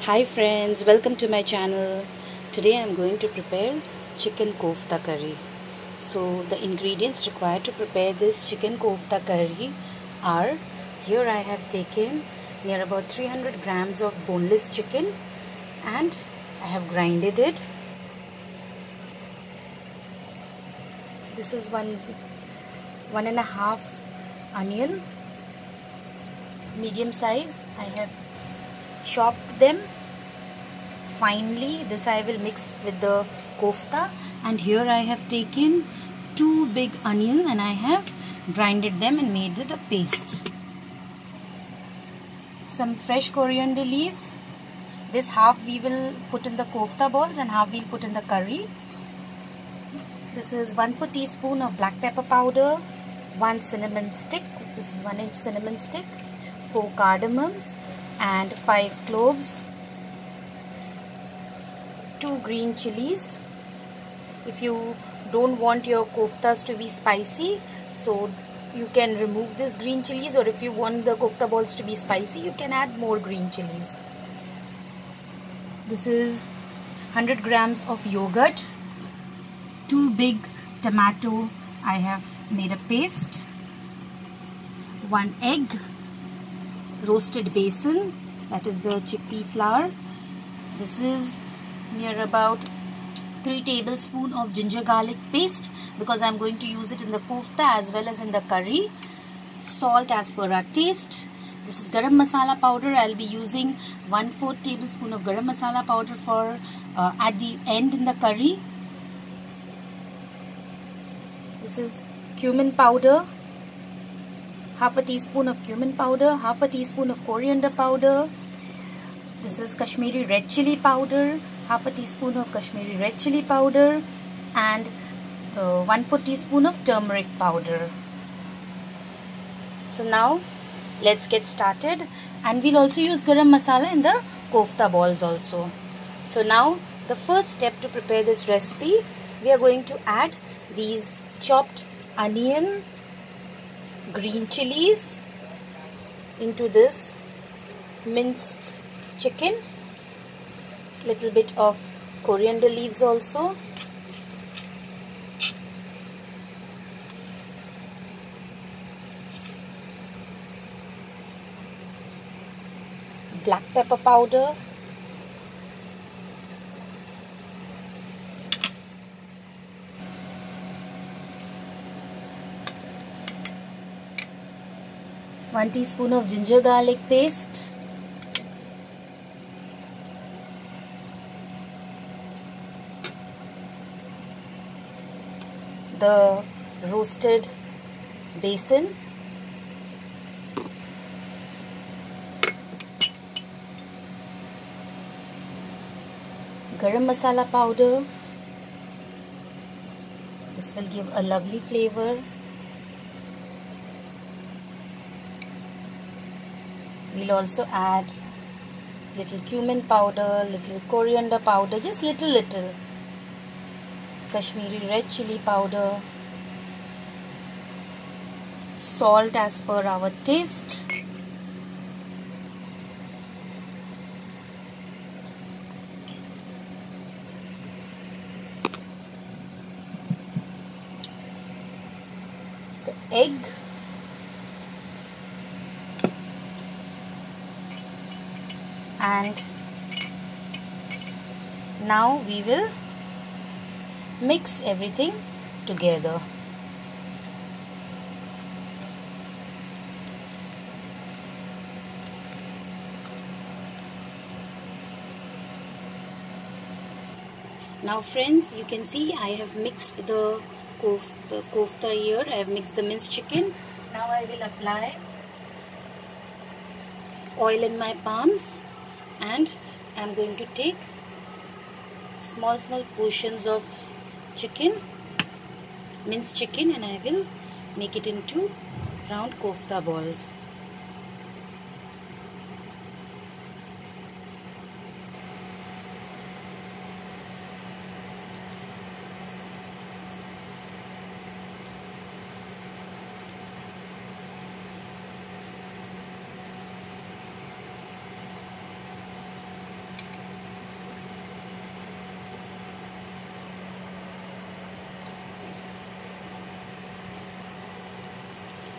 Hi friends, welcome to my channel. Today I am going to prepare chicken kofta curry. So the ingredients required to prepare this chicken kofta curry are, here I have taken near about 300 grams of boneless chicken and I have grinded it. This is one and a half onion, medium size. I have chopped them finely. This I will mix with the kofta, and here I have taken 2 big onions and I have grinded them and made it a paste. Some fresh coriander leaves. This half we will put in the kofta balls and half we'll put in the curry. This is 1/4 teaspoon of black pepper powder, 1 cinnamon stick. This is 1-inch cinnamon stick, 4 cardamoms and 5 cloves, 2 green chilies. If you don't want your koftas to be spicy, so you can remove this green chilies, or if you want the kofta balls to be spicy, you can add more green chilies. This is 100 grams of yogurt, 2 big tomato I have made a paste, 1 egg, roasted besan, that is the chickpea flour. This is near about 3 tablespoons of ginger garlic paste, because I am going to use it in the kofta as well as in the curry. Salt as per our taste. This is garam masala powder. I will be using 1/4 tablespoon of garam masala powder for at the end in the curry. This is cumin powder, half a teaspoon of cumin powder, half a teaspoon of coriander powder. This is Kashmiri red chili powder, half a teaspoon of Kashmiri red chili powder, and 1/4 teaspoon of turmeric powder. So now let's get started, and we'll also use garam masala in the kofta balls also. So now the first step to prepare this recipe, we are going to add these chopped onion, green chilies into this minced chicken, little bit of coriander leaves also, black pepper powder, one teaspoon of ginger garlic paste, the roasted besan, garam masala powder. This will give a lovely flavor. We'll also add little cumin powder, little coriander powder, just little. Kashmiri red chili powder, salt as per our taste, the egg, and now we will mix everything together. Now friends, you can see I have mixed the kofta here. I have mixed the minced chicken. Now I will apply oil in my palms, and I am going to take small portions of chicken, minced chicken, and I will make it into round kofta balls.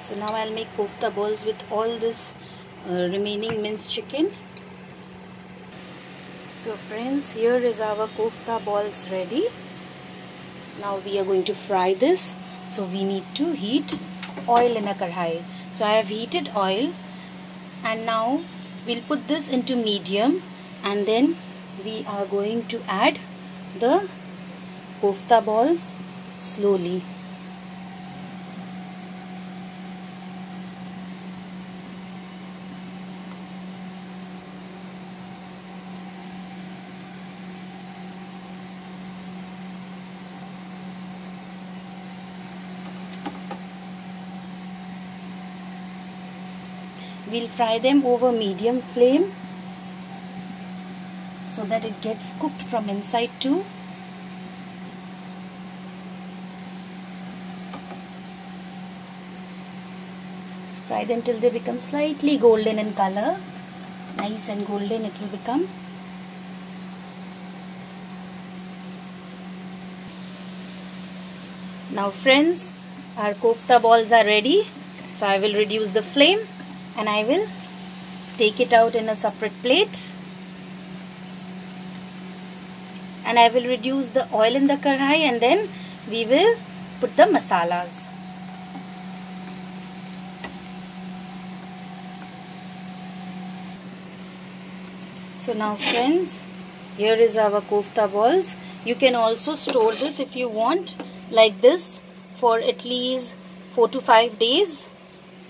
So now I'll make kofta balls with all this remaining minced chicken. So friends, here is our kofta balls ready. Now we are going to fry this. So we need to heat oil in a karhai. So I have heated oil, and now we'll put this into medium, and then we are going to add the kofta balls slowly. We'll fry them over medium flame so that it gets cooked from inside too. Fry them till they become slightly golden in color. Nice and golden it will become. Now friends, our kofta balls are ready. So I will reduce the flame and I will take it out in a separate plate. And I will reduce the oil in the karhai, and then we will put the masalas. So now friends, here is our kofta balls. You can also store this if you want like this for at least 4 to 5 days.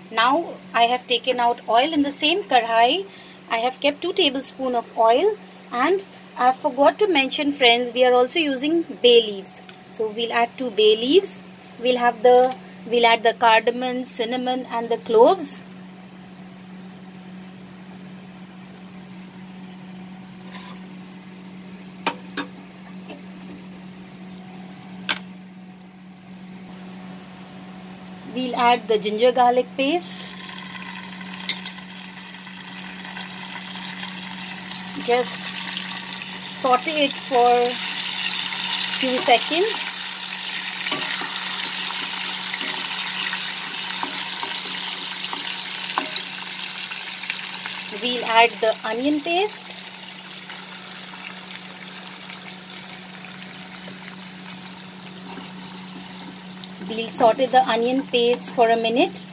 Now I have taken out oil in the same karhai. I have kept 2 tablespoons of oil, and I forgot to mention friends, we are also using bay leaves. So we'll add 2 bay leaves. We'll add the cardamom, cinnamon and the cloves. We'll add the ginger garlic paste. Just saute it for few seconds. We'll add the onion paste. We'll saute the onion paste for a minute.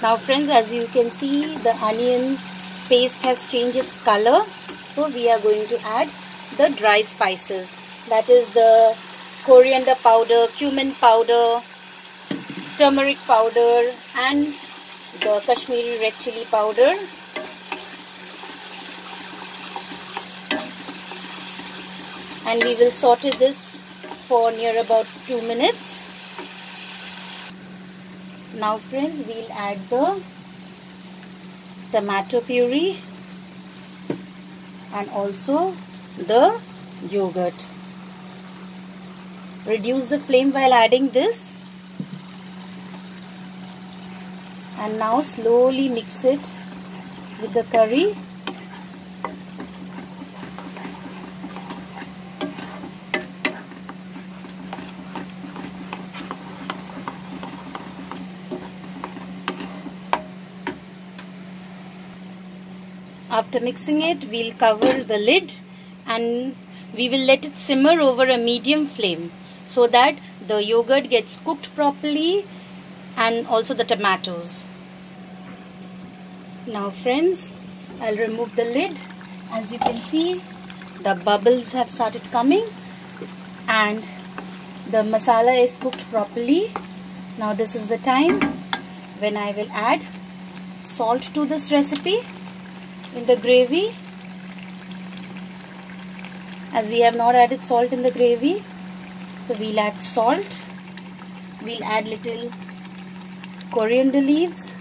Now friends, as you can see, the onion paste has changed its color. So we are going to add the dry spices. That is the coriander powder, cumin powder, turmeric powder and the Kashmiri red chili powder. And we will saute this for near about 2 minutes. Now friends, we'll add the tomato puree and also the yogurt. Reduce the flame while adding this, and now slowly mix it with the curry. After mixing it, we'll cover the lid and we will let it simmer over a medium flame so that the yogurt gets cooked properly and also the tomatoes. Now friends, I'll remove the lid. As you can see, the bubbles have started coming and the masala is cooked properly. Now this is the time when I will add salt to this recipe in the gravy, as we have not added salt in the gravy. So we'll add salt, we'll add little coriander leaves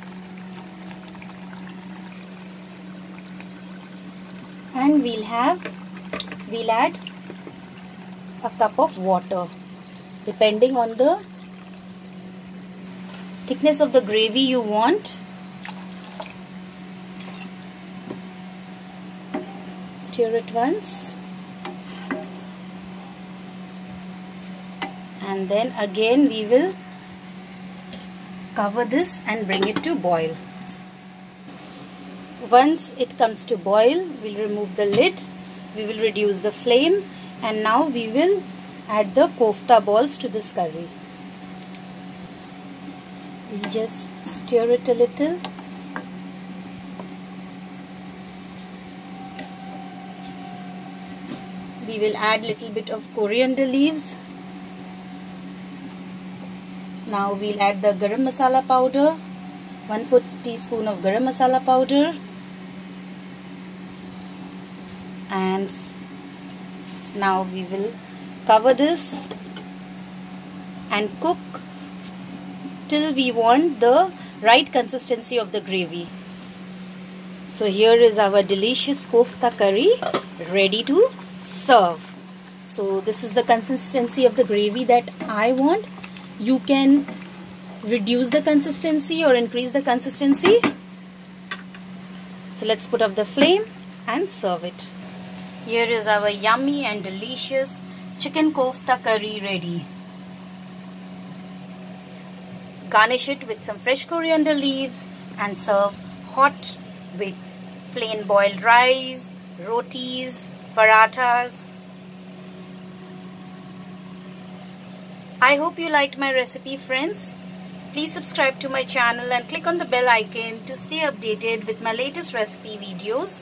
and we'll add a cup of water depending on the thickness of the gravy you want. Stir it once and then again we will cover this and bring it to boil. Once it comes to boil, we'll remove the lid, we will reduce the flame, and now we will add the kofta balls to this curry. We'll just stir it a little. We will add little bit of coriander leaves. Now we'll add the garam masala powder, 1/4 teaspoon of garam masala powder, and now we will cover this and cook till we want the right consistency of the gravy. So here is our delicious kofta curry ready to serve. So this is the consistency of the gravy that I want. You can reduce the consistency or increase the consistency. So let's put off the flame and serve it. Here is our yummy and delicious chicken kofta curry ready. Garnish it with some fresh coriander leaves and serve hot with plain boiled rice, rotis, parathas. I hope you liked my recipe, friends. Please subscribe to my channel and click on the bell icon to stay updated with my latest recipe videos.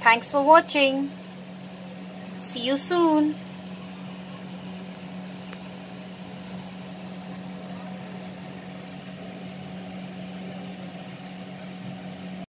Thanks for watching. See you soon.